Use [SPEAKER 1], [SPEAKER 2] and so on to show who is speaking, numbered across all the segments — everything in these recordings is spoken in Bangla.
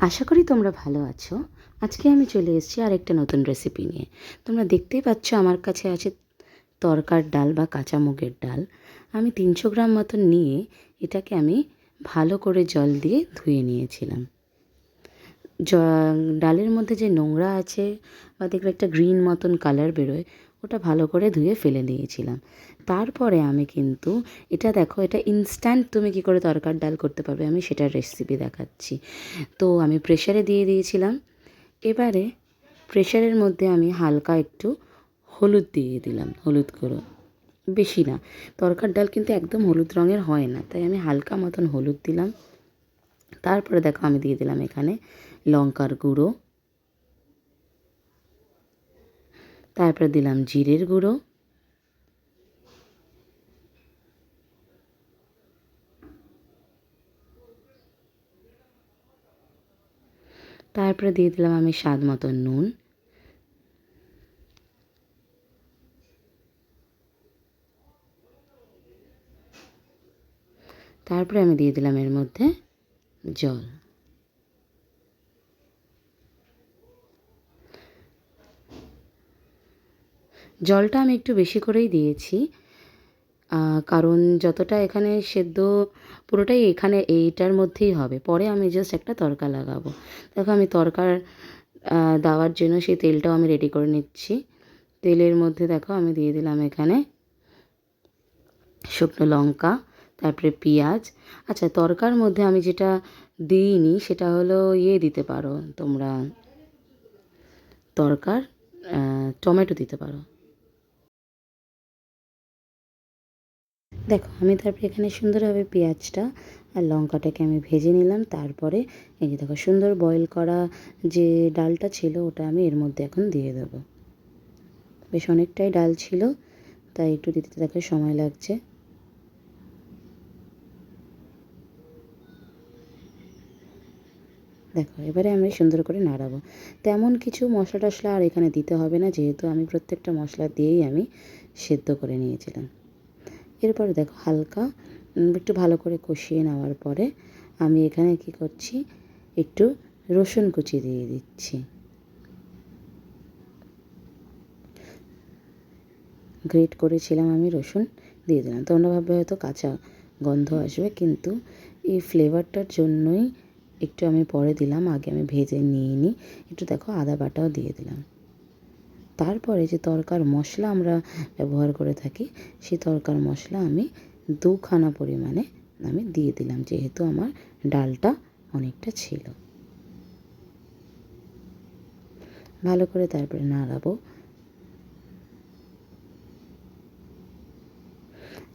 [SPEAKER 1] আশা করি তোমরা ভালো আছো। আজকে আমি চলে এসেছি আরেকটা নতুন রেসিপি নিয়ে। তোমরা দেখতেই পাচ্ছ আমার কাছে আছে তরকার ডাল বা কাঁচা মুগের ডাল। আমি 300 গ্রাম মতন নিয়ে এটাকে আমি ভালো করে জল দিয়ে ধুয়ে নিয়েছিলাম। ডালের মধ্যে যে নোংরা আছে বা দেখবে একটা গ্রিন মতন কালার বেরোয়, ওটা ভালো করে ধুয়ে ফেলে দিয়েছিলাম। তারপরে আমি কিন্তু এটা দেখো, এটা ইনস্ট্যান্ট তুমি কী করে তরকার ডাল করতে পারবে আমি সেটার রেসিপি দেখাচ্ছি। তো আমি প্রেশারে দিয়ে দিয়েছিলাম। এবারে প্রেশারের মধ্যে আমি হালকা একটু হলুদ দিয়ে দিলাম, হলুদ গুঁড়ো, বেশি না। তরকার ডাল কিন্তু একদম হলুদ রঙের হয় না, তাই আমি হালকা মতন হলুদ দিলাম। তারপরে দেখো আমি দিয়ে দিলাম এখানে লঙ্কার গুঁড়ো, তারপরে দিলাম জিরের গুঁড়ো, তারপরে দিয়ে দিলাম আমি স্বাদ মতো নুন, তারপরে আমি দিয়ে দিলাম এর মধ্যে জল। জলটা আমি একটু বেশি করেই দিয়েছি, কারণ যতটা এখানে সেদ্ধ পুরোটাই এখানে এইটার মধ্যেই হবে। পরে আমি জাস্ট একটা তড়কা লাগাবো। দেখো আমি তড়কার দেওয়ার জন্য সেই তেলটাও আমি রেডি করে নিচ্ছি। তেলের মধ্যে দেখো আমি দিয়ে দিলাম এখানে শুকনো লঙ্কা, তারপরে পেঁয়াজ। আচ্ছা, তড়কার মধ্যে আমি যেটা দিইনি সেটা হলো দিতে পারো তোমরা, তড়কার টমেটো দিতে পারো। দেখো আমি তারপরে এখানে সুন্দরভাবে পেঁয়াজটা আর লঙ্কাটাকে আমি ভেজে নিলাম। তারপরে এই যে দেখো সুন্দর বয়েল করা যে ডালটা ছিল ওটা আমি এর মধ্যে এখন দিয়ে দেবো। বেশ অনেকটাই ডাল ছিল, তাই একটু দিতে দেখো সময় লাগছে। দেখো এবারে আমি সুন্দর করে নাড়াবো। তেমন কিছু মশলা টশলা আর এখানে দিতে হবে না, যেহেতু আমি প্রত্যেকটা মশলা দিয়েই আমি সেদ্ধ করে নিয়েছিলাম। এরপরে দেখো হালকা একটু ভালো করে কষিয়ে নেওয়ার পরে আমি এখানে কি করছি, একটু রসুন কুচি দিয়ে দিচ্ছি। গ্রেট করেছিলাম আমি রসুন দিয়ে দিলাম। তোমরা ভাববে হয়তো কাঁচা গন্ধ আসবে, কিন্তু এই ফ্লেভারটার জন্যই একটু আমি পরে দিলাম, আগে আমি ভেজে নিয়ে নিই। একটু দেখো আদা বাটাও দিয়ে দিলাম। তারপরে যে তরকার মশলা আমরা ব্যবহার করে থাকি, সেই তরকার মশলা আমি 2 খানা পরিমাণে আমি দিয়ে দিলাম, যেহেতু আমার ডালটা অনেকটা ছিল। ভালো করে তারপরে নাড়াবো।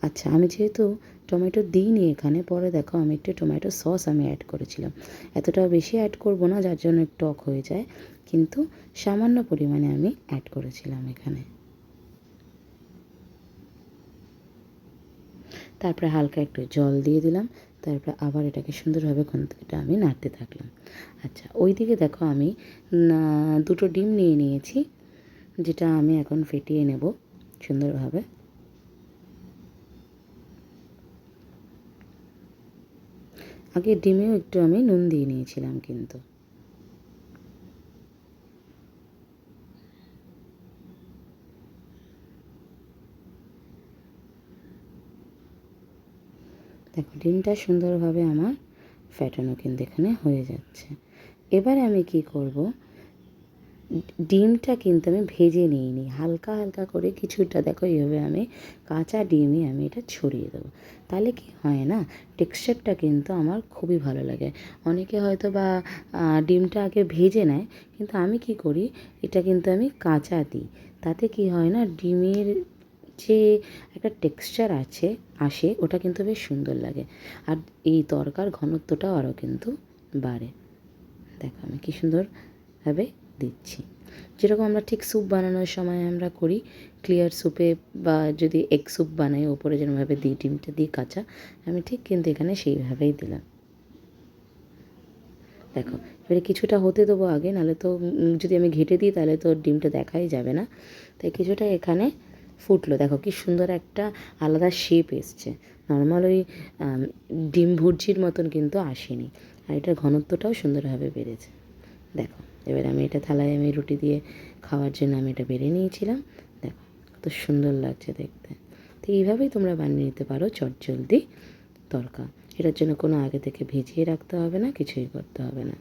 [SPEAKER 1] আচ্ছা, আমি যেহেতু টমেটো দিইনি এখানে, পরে দেখো আমি একটু টমেটো সস আমি অ্যাড করেছিলাম। এতটাও বেশি অ্যাড করব না যার জন্য একটু টক হয়ে যায়, কিন্তু সামান্য পরিমাণে আমি অ্যাড করেছিলাম এখানে। তারপরে হালকা একটু জল দিয়ে দিলাম। তারপরে আবার এটাকে সুন্দরভাবে এটা আমি নাড়তে থাকলাম। আচ্ছা, ওইদিকে দেখো আমি 2টো ডিম নিয়ে নিয়েছি, যেটা আমি এখন ফেটিয়ে নেব সুন্দরভাবে। আগে ডিমেও একটু আমি নুন দিয়ে নিয়েছিলাম কিন্তু। দেখো ডিমটা সুন্দরভাবে আমার ফ্যাটানো কিন্তু এখানে হয়ে যাচ্ছে। এবারে আমি কি করব, ডিমটা কিন্তু আমি ভেজে নিইনি, হালকা হালকা করে কিছুটা দেখো এইভাবে আমি কাঁচা ডিমই আমি এটা ছড়িয়ে দেবো। তাহলে কি হয় না, টেক্সচারটা কিন্তু আমার খুবই ভালো লাগে। অনেকে হয়তো বা ডিমটা আগে ভেজে নেয়, কিন্তু আমি কি করি, এটা কিন্তু আমি কাঁচা দিই। তাতে কি হয় না, ডিমের যে একটা টেক্সচার আসে ওটা কিন্তু বেশ সুন্দর লাগে, আর এই তরকার ঘনত্বটাও আরও কিন্তু বাড়ে। দেখো আমি কী সুন্দরভাবে দিচ্ছি, যেরকম আমরা ঠিক স্যুপ বানানোর সময় আমরা করি, ক্লিয়ার স্যুপে বা যদি এগ স্যুপ বানাই ওপরে যেরকমভাবে দিই ডিমটা দিই কাঁচা, আমি ঠিক কিন্তু এখানে সেইভাবেই দিলাম। দেখো এবারে কিছুটা হতে দেবো আগে, নাহলে তো যদি আমি ঘেঁটে দিই তাহলে তো ডিমটা দেখাই যাবে না। তাই কিছুটা এখানে ফুটলো, দেখো কি সুন্দর একটা আলাদা শেপ এসছে। নর্মাল ওই ডিম ভুর্জির মতন কিন্তু আসেনি। আর এটার ঘনত্বটাও সুন্দরভাবে বেড়েছে। দেখো এবার আমি এটা থালায় আমি রুটি দিয়ে খাওয়ার জন্য আমি এটা বেড়ে নিয়েছিলাম। দেখো কত সুন্দর লাগছে দেখতে। তো এইভাবেই তোমরা বানিয়ে নিতে পারো চটজলদি তড়কা। এটার জন্য কোনো আগে থেকে ভিজিয়ে রাখতে হবে না, কিছুই করতে হবে না।